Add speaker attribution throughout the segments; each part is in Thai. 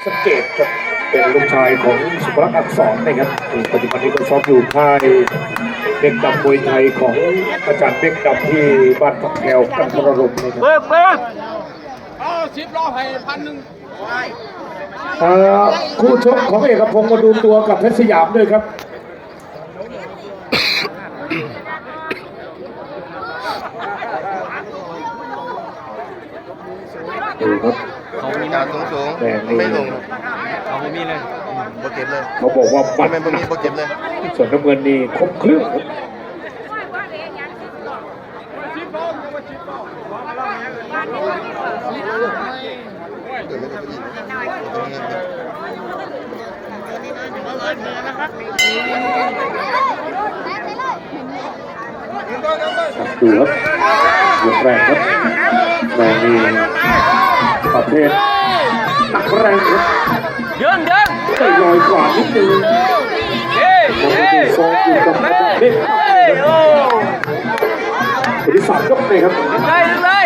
Speaker 1: สังเกตครับเป็นลูกชายของสุภรักษ์อักษรนะครับปัจจุบันนี้ก็ซ้อมอยู่ค่ายเด็กดำมวยไทยของอาจารย์เด็กดำที่บ้านผักแก้วกันทรลมนะครับ
Speaker 2: เปิด10 ล้อให้1,000
Speaker 1: คู่ชกของเอกพงศ์มาดูตัวกับเพชรสยามด้วยครับดูครับ
Speaker 3: เขามีการสูงไม่ลง
Speaker 2: เขาไม่มีเลย
Speaker 3: โบเก็บเลย
Speaker 1: เขาบอกว่าบัตร
Speaker 3: ไม่มีโบเก็บเลย
Speaker 1: ส่วนน้ำเงินนี่ครบเครื่องดูครับยกแรกครับแรงนี่ประเภทหนักแรงครับ
Speaker 2: เดิน
Speaker 1: ได้ลอยกว่านิดนึงซ้อมอยู่กับอาจารย์เด็กบริษัทยกเลยครับ
Speaker 2: ดึงเลย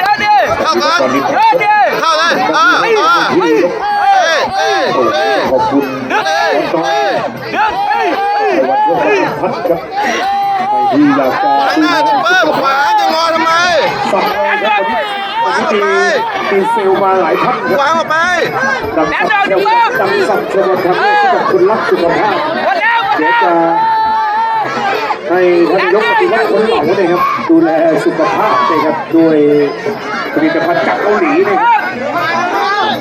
Speaker 3: เข้ากันเข้าเลย
Speaker 1: ขอบคุณน้องวันช่วงพัดครับที่อยากจะ
Speaker 3: หน้าจะเพิ่มขวาจะงอทำไม
Speaker 1: สั่งครับตีเซลมาหลายท่านครับ
Speaker 3: วางออกไป
Speaker 1: ดังสั่งเชิญทำกับคุณรักสุขภาพเดี๋ยวจะให้ท่านยกปฏิวัติคนเหล่าเลยครับดูแลสุขภาพเลยครับด้วยผลิตภัณฑ์จากเกาหลีเลยครับ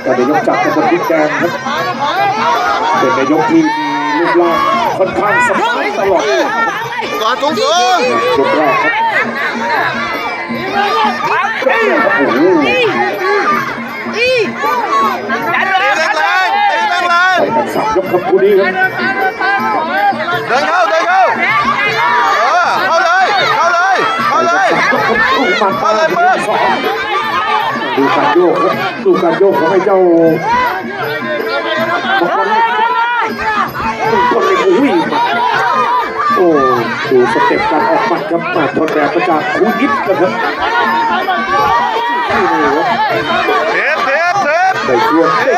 Speaker 1: การนายกจากตำบลดินแดงครับเป็นนายกที่มีรูปร่างค่อนข้างสมบูรณ์ตลอด
Speaker 3: ก่อนสูง
Speaker 1: ยกแรกครับโอ้โหไปกันสับยกคำพูดนี้ครับ
Speaker 3: เดินเข้าเลยเปิด
Speaker 1: ดูการโยกครับดูการโยกของไอ้เจ้าคนเลยวิ่งโอ้ดูสเต็ปการออกหมัดครับมาทนแบบประจากคูยิบนะครับได้ช่วงครับ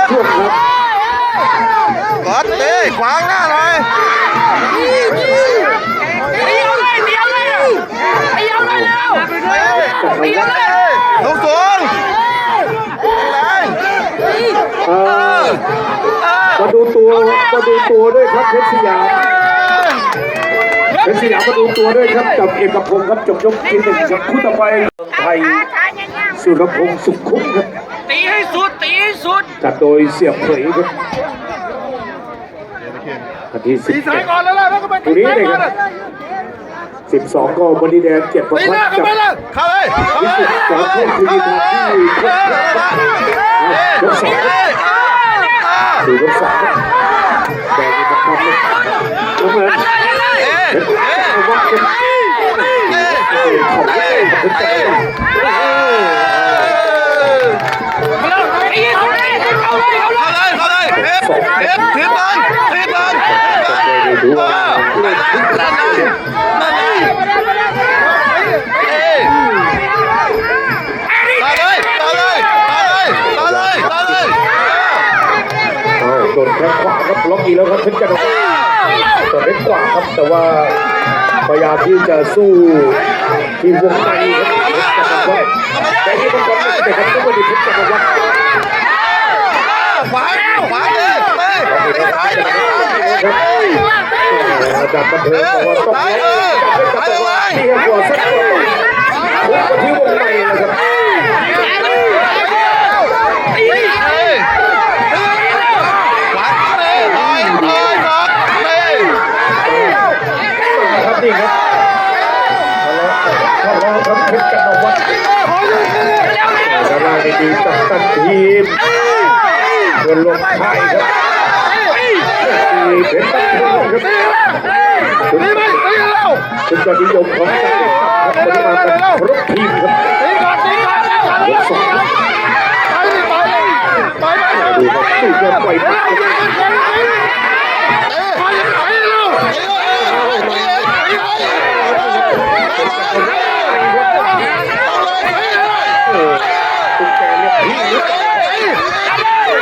Speaker 3: กดตีขวางหน้าหน่อยสูง
Speaker 1: มาดูตัวด้วยครับเพชรสยามมาดูตัวด้วยครับกับเอกพงศ์ครับจบยกที่1ครับคู่ต่อไปไทยสุรพงศ์สุขคุ้มครับ
Speaker 2: ตีให้สุด
Speaker 1: จัดโดยเสียบเผยครับนาที10คู่นี้เลยครับ12ก็บอดี้แดงเก็บประพัดกับ
Speaker 3: เข้าเลย
Speaker 1: วิสุทธิ์จากเทพทีวีที่ยก2ดูยก2แดงมีประพัดเลยน้ำเงินวัดกันของเล่นเป็นใจ
Speaker 3: ทีบอล
Speaker 1: ดูว่าโดนแข้งขวาครับล็อกอีกแล้วครับเพชรกระดกแต่เพชรขวาครับแต่ว่าพยายามที่จะสู้ที่วงในครับแต่ที่ต้องการแต่ครับก็ไม่ได้เพชรกระดกว่า
Speaker 3: ขวาเลย
Speaker 1: อาจารย์บันเทิงบอกว่าต้องนี่ครับหัวสักคนทุบไปที่วงในนะครับนี่ครับทะเลาะครับเพชรกนวัฒน์ดาราดีๆกับตันทีมเงินลงไทยครับมีเพชรตั้งครับคุณจะนิยมของการเด็กครับวันนี้มากันครบทีมครับยก2ดูครับตู้เงินปล่อยมา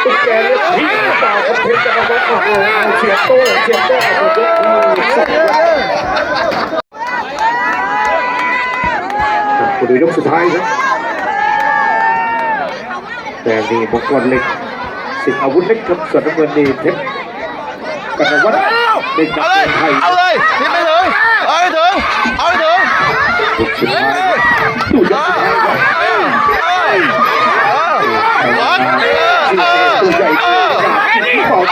Speaker 1: ตุ๊กแกเลือกที่เปล่าครับเพชรจะมาวัดเฉียดโต้หมดยกที่สองมาดูยกสุดท้ายครับแต่นี่มงคลเล็กสิทธิ์อาวุธเล็กครับส่วนน้ำเงินนี่เพชรกันวัฒน์เด็กจากไทย
Speaker 3: เอาเลยทีไม่ถึงเอาให้ถึงเอาให้ถึง
Speaker 1: สุดท้ายดูยกสุดท้ายครับตัวใหญ่ที่เป่าต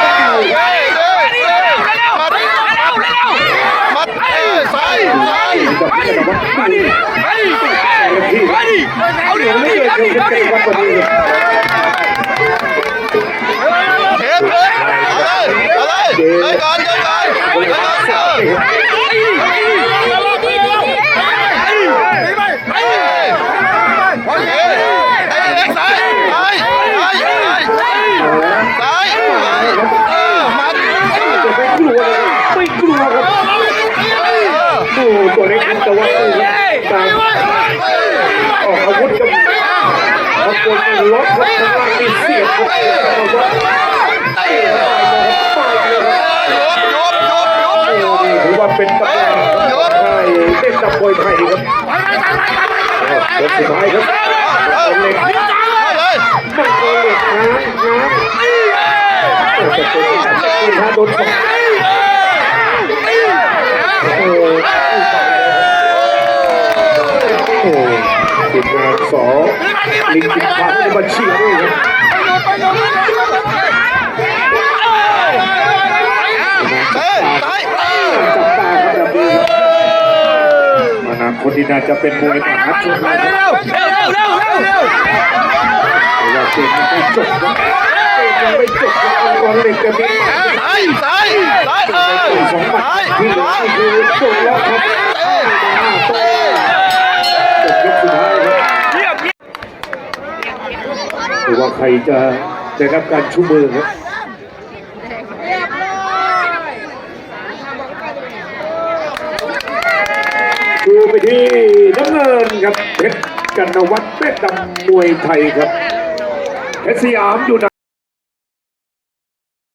Speaker 1: ะกี้
Speaker 3: มัดซ้าย
Speaker 1: กับเพชรกันวัฒน์เอาเหลืองไม่เกินเพชรกันวัฒน์วันนี้
Speaker 3: เทปเลยเอาเลยเลยก่อนเลยก่อนเลยก่อนโอเคซ้ายมัด
Speaker 1: ไม่กลัวครับดูตัวเล็กแต่ว่าการออกอาวุธกับขบวนรถข้างล่างมีเสียงครับถือว่าเป็นตำแหน่งไทยเต้นดับมวยไทยครับยกสุดท้ายครับเล็กมันก็เล็กง้างโดนโอ้ทีมงานสอลิงกินพาที่มาเชียร์ด้วยครับจับตาครับแบบนี้อนาคตที่น่าจะเป็นมวยมหาชนนะครับแต่ว่าเกมยังไม่จบครับเกมยังไม่จบครับองค์กรเหล็กจะมี
Speaker 3: ซ้าย
Speaker 1: สองหมัดที่เหลือคือจบแล้วครับจบยกสุดท้ายครับหรือว่าใครจะได้รับการชูมือครับดูไปที่น้ำเงินครับเพชรกันวัฒน์เพชรดำมวยไทยครับเพชรสยามอยู่ไหน